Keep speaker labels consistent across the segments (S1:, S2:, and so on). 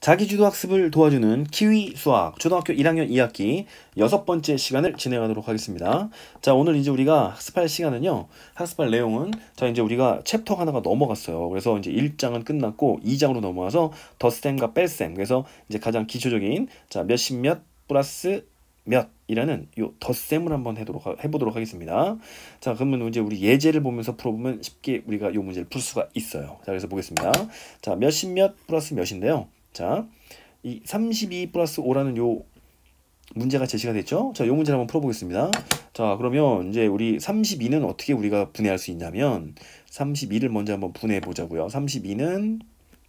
S1: 자기주도 학습을 도와주는 키위 수학 초등학교 1학년 2학기 6번째 시간을 진행하도록 하겠습니다. 자, 오늘 이제 우리가 학습할 시간은요. 학습할 내용은 자, 이제 우리가 챕터 하나가 넘어갔어요. 그래서 이제 1장은 끝났고 2장으로 넘어와서 덧셈과 뺄셈. 그래서 이제 가장 기초적인 자, 몇십 몇 플러스 몇이라는 요 덧셈을 한번 해보도록 하겠습니다. 자, 그러면 이제 우리 예제를 보면서 풀어보면 쉽게 우리가 요 문제를 풀 수가 있어요. 자, 그래서 보겠습니다. 자, 몇십 몇 플러스 몇인데요. 자, 이 32 플러스 5라는 요 문제가 제시가 됐죠? 자, 요 문제를 한번 풀어보겠습니다. 자, 그러면 이제 우리 32는 어떻게 우리가 분해할 수 있냐면 32를 먼저 한번 분해해 보자고요. 32는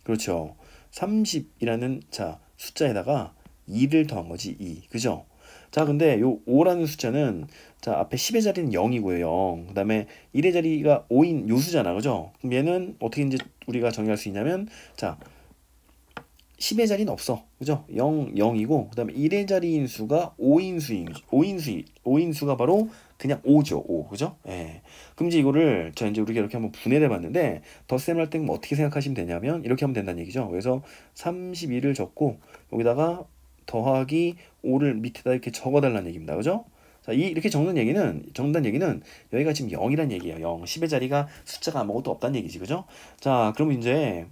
S1: 그렇죠. 30이라는 자, 숫자에다가 2를 더한 거지. 2. 그죠? 자, 근데 요 5라는 숫자는 자, 앞에 10의 자리는 0이고요. 0. 그다음에 1의 자리가 5인 요수잖아. 그죠? 그럼 얘는 어떻게 이제 우리가 정의할 수 있냐면 자, 10의 자리는 없어. 그죠? 0, 0이고, 그 다음에 1의 자리인 수가 5인수가 바로 그냥 5죠. 5. 그죠? 예. 그럼 이제 이거를, 자, 이제 우리가 이렇게 한번 분해를 해봤는데, 덧셈을 할 때는 어떻게 생각하시면 되냐면, 이렇게 하면 된다는 얘기죠. 그래서 32를 적고, 여기다가 더하기 5를 밑에다 이렇게 적어달라는 얘기입니다. 그죠? 자, 이렇게 적는다는 얘기는, 여기가 지금 0이란 얘기예요. 0. 10의 자리가 숫자가 아무것도 없다는 얘기지. 그죠? 자, 그러면 이제,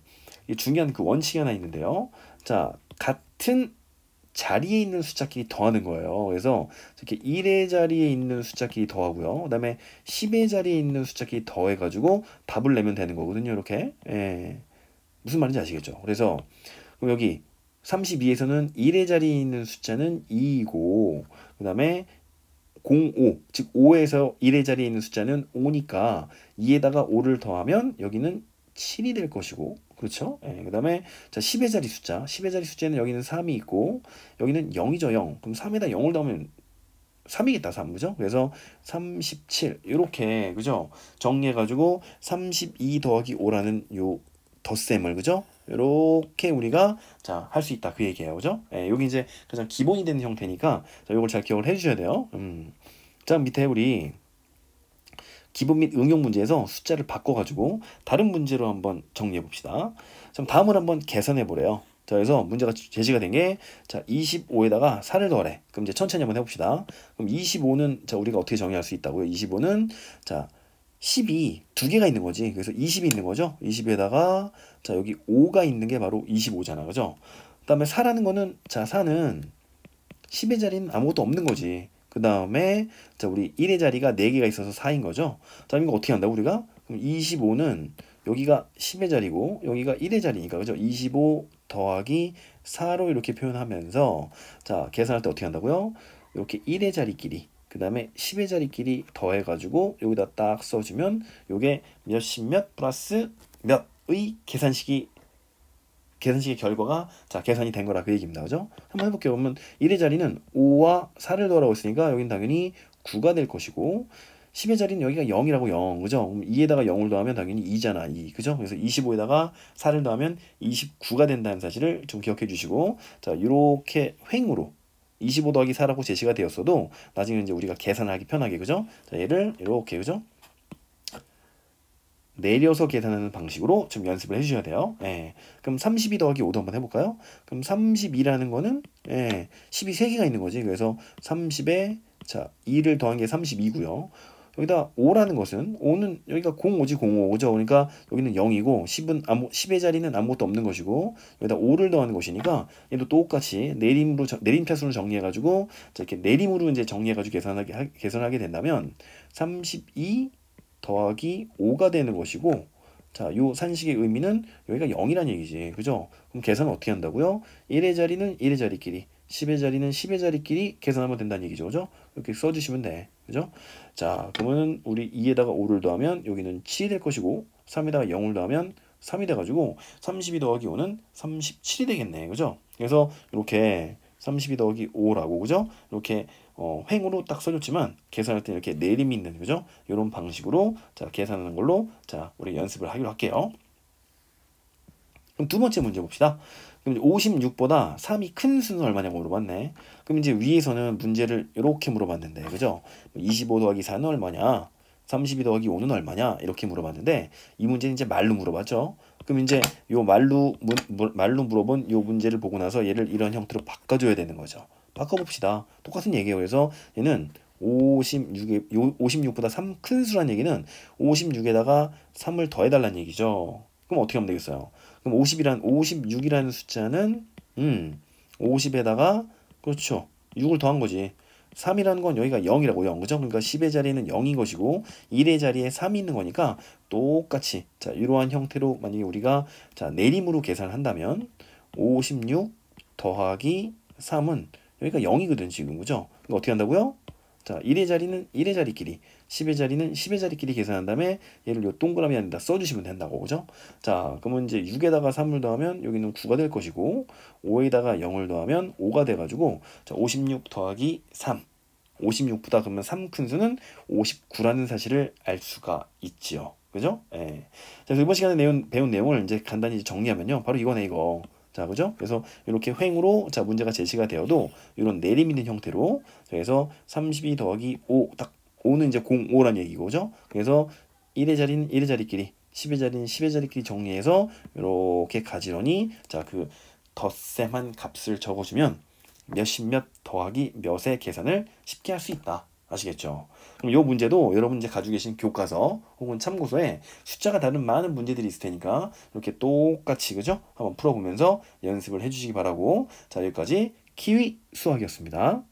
S1: 중요한 그 원칙이 하나 있는데요. 자, 같은 자리에 있는 숫자끼리 더하는 거예요. 그래서 이렇게 1의 자리에 있는 숫자끼리 더하고요. 그 다음에 10의 자리에 있는 숫자끼리 더해가지고 답을 내면 되는 거거든요. 이렇게. 예. 무슨 말인지 아시겠죠? 그래서 그럼 여기 32에서는 1의 자리에 있는 숫자는 2이고 그 다음에 05, 즉 5에서 1의 자리에 있는 숫자는 5니까 2에다가 5를 더하면 여기는 7이 될 것이고 그렇죠? 예, 그 다음에 자 10의 자리 숫자는 여기는 3이 있고 여기는 0이죠. 0. 그럼 3에다 0을 더하면 3이겠다. 3. 그죠? 그래서 37 이렇게 그죠? 정리해가지고 32 더하기 5라는 요 덧셈을 그죠? 이렇게 우리가 자 할 수 있다 그 얘기예요. 그죠? 예, 여기 이제 가장 기본이 되는 형태니까 자 요걸 잘 기억을 해주셔야 돼요. 자 밑에 우리 기본 및 응용 문제에서 숫자를 바꿔가지고 다른 문제로 한번 정리해 봅시다. 그럼 다음을 한번 계산해 보래요. 자, 그래서 문제가 제시가 된 게, 자, 25에다가 4를 더하래. 그럼 이제 천천히 한번 해봅시다. 그럼 25는, 자, 우리가 어떻게 정의할 수 있다고요? 25는, 자, 10이 두 개가 있는 거지. 그래서 20이 있는 거죠. 20에다가, 자, 여기 5가 있는 게 바로 25잖아. 그죠? 그 다음에 4라는 거는, 자, 4는 10의 자리는 아무것도 없는 거지. 그 다음에 자 우리 1의 자리가 4개가 있어서 4인 거죠. 자 이거 어떻게 한다고 우리가? 그럼 25는 여기가 10의 자리고 여기가 1의 자리니까 그죠? 25 더하기 4로 이렇게 표현하면서 자 계산할 때 어떻게 한다고요? 이렇게 1의 자리끼리 그 다음에 10의 자리끼리 더해가지고 여기다 딱 써주면 요게 몇십 몇 플러스 몇의 계산식의 결과가 자 계산이 된 거라 그 얘기입니다. 그죠? 한번 해볼게요. 그러면 1의 자리는 5와 4를 더하라고 했으니까 여긴 당연히 9가 될 것이고 10의 자리는 여기가 0이라고 0. 그죠? 그럼 2에다가 0을 더하면 당연히 2잖아. 2. 그죠? 그래서 25에다가 4를 더하면 29가 된다는 사실을 좀 기억해 주시고 자 이렇게 횡으로 25 더하기 4라고 제시가 되었어도 나중에 이제 우리가 계산하기 편하게 그죠? 자 얘를 이렇게 그죠? 내려서 계산하는 방식으로 좀 연습을 해주셔야 돼요. 예. 그럼 32 더하기 5도 한번 해볼까요? 그럼 32라는 거는 10이 3개가 있는 거지. 그래서 30에 자 2를 더한 게 32고요. 여기다 5라는 것은 5는 여기가 05지 05 그죠? 그러니까 여기는 0이고 10의 자리는 아무것도 없는 것이고 여기다 5를 더하는 것이니까 얘도 똑같이 내림차순으로 정리해가지고 자 이렇게 내림으로 이제 정리해가지고 계산하게 된다면 32 더하기 5가 되는 것이고 자, 요 산식의 의미는 여기가 0이란 얘기지. 그죠? 그럼 계산은 어떻게 한다고요? 1의 자리는 1의 자리끼리 10의 자리는 10의 자리끼리 계산하면 된다는 얘기죠. 그죠? 이렇게 써주시면 돼. 그죠? 자, 그러면 우리 2에다가 5를 더하면 여기는 7이 될 것이고 3에다가 0을 더하면 3이 돼가지고 32 더하기 5는 37이 되겠네. 그죠? 그래서 이렇게 32 더하기 5라고 그죠? 이렇게 횡으로 딱 써줬지만 계산할 때 이렇게 내림이 있는 그죠? 이런 방식으로 자 계산하는 걸로 자 우리 연습을 하기로 할게요. 그럼 두 번째 문제 봅시다. 그럼 56보다 3이 큰 수는 얼마냐고 물어봤네. 그럼 이제 위에서는 문제를 이렇게 물어봤는데 그죠? 25 더하기 4는 얼마냐? 32 더하기 5는 얼마냐? 이렇게 물어봤는데 이 문제는 이제 말로 물어봤죠. 그럼 이제 요 말로 물어본 요 문제를 보고 나서 얘를 이런 형태로 바꿔줘야 되는 거죠. 바꿔봅시다. 똑같은 얘기예요. 그래서 얘는 56보다 3 큰 수란 얘기는 56에다가 3을 더해달라는 얘기죠. 그럼 어떻게 하면 되겠어요? 그럼 56이라는 숫자는 50에다가 그렇죠. 6을 더한 거지. 3이라는 건 여기가 0이라고 0, 그죠? 그러니까 10의 자리에는 0인 것이고 1의 자리에 3이 있는 거니까 똑같이 자 이러한 형태로 만약에 우리가 자 내림으로 계산을 한다면 56 더하기 3은 여기가 0이거든 지금, 그죠? 그러니까 어떻게 한다고요? 자 1의 자리는 1의 자리끼리 10의 자리는 10의 자리끼리 계산한 다음에 얘를 요 동그라미 안에다 써주시면 된다고, 그죠? 자 그러면 이제 6에다가 3을 더하면 여기는 9가 될 것이고 5에다가 0을 더하면 5가 돼가지고 자 56 더하기 3 56보다 그러면 3 큰 수는 59라는 사실을 알 수가 있지요. 그죠? 예. 자, 이번 시간에 배운 내용을 이제 간단히 정리하면요. 바로 이거네, 이거. 자, 그죠? 그래서 이렇게 횡으로 자 문제가 제시가 되어도 이런 내림 있는 형태로 그래서 32 더하기 5, 딱 5는 이제 05란 얘기고, 그죠? 그래서 1의 자리는 1의 자리끼리 10의 자리는 10의 자리끼리 정리해서 이렇게 가지런히 자 그 덧셈한 값을 적어주면 몇십 몇 더하기 몇의 계산을 쉽게 할 수 있다. 아시겠죠? 그럼 이 문제도 여러분 이제 가지고 계신 교과서 혹은 참고서에 숫자가 다른 많은 문제들이 있을 테니까 이렇게 똑같이 그죠? 한번 풀어보면서 연습을 해주시기 바라고 자 여기까지 키위 수학이었습니다.